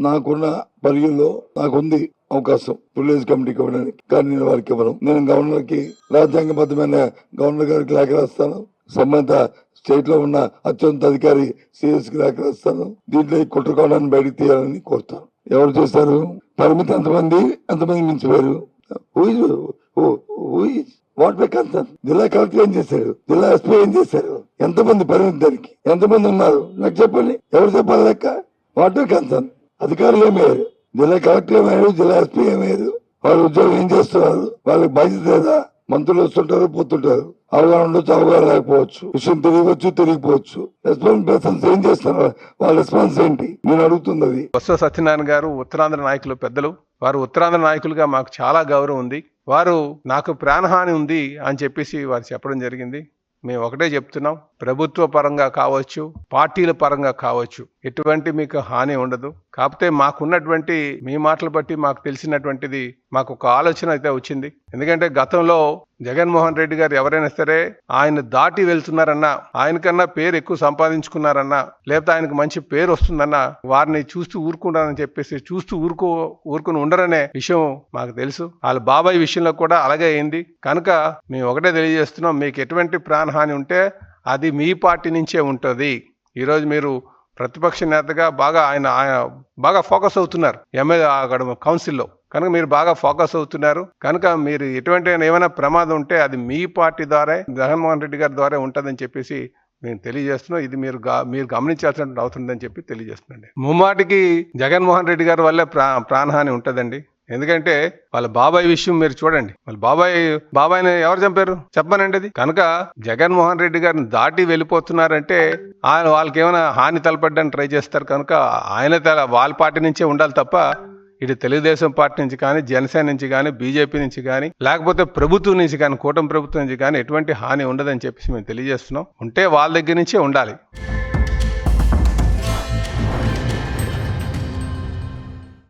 నాకున్న పరిధిలో నాకుంది అవకాశం విలేజ్ కమిటీకి ఇవ్వడానికి, కానీ నేను వారికి ఇవ్వను. నేను గవర్నర్ కి రాజ్యాంగబద్ధమైన గవర్నర్ గారికి లేఖ రాస్తాను, సంబంధిత స్టేట్ లో ఉన్న అత్యున్నత అధికారి సిఎస్ కి లేఖ రాస్తాను. దీంట్లో ఈ కుట్రకోణాన్ని బయటకు తీయాలని కోరుతాను. ఎవరు చేశారు? పరిమితి ఎంతమంది మించిపోయారు? What by concern? జిల్లా కలెక్టర్ ఏం చేశారు? జిల్లా ఎస్పీ ఏం చేశారు? ఎంతమంది పరిమితి దానికి? ఎంతమంది ఉన్నారు నాకు చెప్పండి. ఎవరు చెప్పాలి లెక్క? What by concern? అధికారులు ఏమయ్యారు? జిల్లా కలెక్టర్ ఏమయ్యారు? జిల్లా ఎస్పీ ఏమయ్యారు? వాళ్ళ ఉద్యోగం ఏం చేస్తున్నారు? వాళ్ళకి బాధ్యత లేదా? మంత్రులు వస్తుంటారు, పోతుంటారు, అవగాహన ఉండొచ్చు, అవగాహన లేకపోవచ్చు, విషయం తెలియవచ్చు, తెలియకపోవచ్చు. రెస్పాన్స్ పర్సన్స్ ఏం చేస్తున్నారు? వాళ్ళ రెస్పాన్స్ ఏంటి? నేను అడుగుతుంది అది. బొత్స సత్యనారాయణ గారు ఉత్తరాంధ్ర నాయకులు, పెద్దలు. వారు ఉత్తరాంధ్ర నాయకులుగా మాకు చాలా గౌరవం ఉంది. వారు నాకు ప్రాణహాని ఉంది అని చెప్పేసి వారు చెప్పడం జరిగింది. మేము ఒకటే చెప్తున్నాం, ప్రభుత్వ పరంగా కావచ్చు, పార్టీల పరంగా కావచ్చు, ఎటువంటి మీకు హాని ఉండదు. కాకపోతే మాకున్నటువంటి మీ మాటలు బట్టి మాకు తెలిసినటువంటిది మాకు ఒక ఆలోచన అయితే వచ్చింది. ఎందుకంటే గతంలో జగన్మోహన్ రెడ్డి గారు ఎవరైనా సరే ఆయన దాటి వెళ్తున్నారన్నా, ఆయనకన్నా పేరు ఎక్కువ సంపాదించుకున్నారన్నా, లేకపోతే ఆయనకు మంచి పేరు వస్తుందన్నా వారిని చూస్తూ ఊరుకుంటారని చెప్పేసి చూస్తూ ఊరుకుని ఉండరనే విషయం మాకు తెలుసు. వాళ్ళ బాబాయ్ విషయంలో కూడా అలాగే అయింది. కనుక మేము ఒకటే తెలియజేస్తున్నాం, మీకు ఎటువంటి ప్రాణహాని ఉంటే అది మీ పార్టీ నుంచే ఉంటుంది. ఈరోజు మీరు ప్రతిపక్ష నేతగా ఆయన బాగా ఫోకస్ అవుతున్నారు ఎమ్మెల్యే అక్కడ కౌన్సిల్లో. కనుక మీరు బాగా ఫోకస్ అవుతున్నారు. కనుక మీరు ఎటువంటి ఏమైనా ప్రమాదం ఉంటే అది మీ పార్టీ ద్వారా, జగన్మోహన్ రెడ్డి గారి ద్వారా ఉంటుందని చెప్పేసి మేము తెలియజేస్తున్నాం. ఇది మీరు గమనించాల్సిన అవుతుందని చెప్పి తెలియజేస్తున్నాండి. ముమ్మాటికి జగన్మోహన్ రెడ్డి గారి వల్లే ప్రాణహాని ఉంటుందండి. ఎందుకంటే వాళ్ళ బాబాయ్ విషయం మీరు చూడండి. వాళ్ళ బాబాయ్ని ఎవరు చంపారు చెప్పనండి అది. కనుక జగన్మోహన్ రెడ్డి గారిని దాటి వెళ్ళిపోతున్నారంటే వాళ్ళకి ఏమైనా హాని తలపడ్డానికి ట్రై చేస్తారు. కనుక వాళ్ళ పార్టీ నుంచే ఉండాలి తప్ప ఇటు తెలుగుదేశం పార్టీ నుంచి కానీ, జనసేన నుంచి కానీ, బీజేపీ నుంచి కానీ, లేకపోతే ప్రభుత్వం నుంచి కానీ, కూటమి ప్రభుత్వం నుంచి కానీ ఎటువంటి హాని ఉండదని చెప్పేసి మేము తెలియజేస్తున్నాం. ఉంటే వాళ్ళ దగ్గర నుంచే ఉండాలి.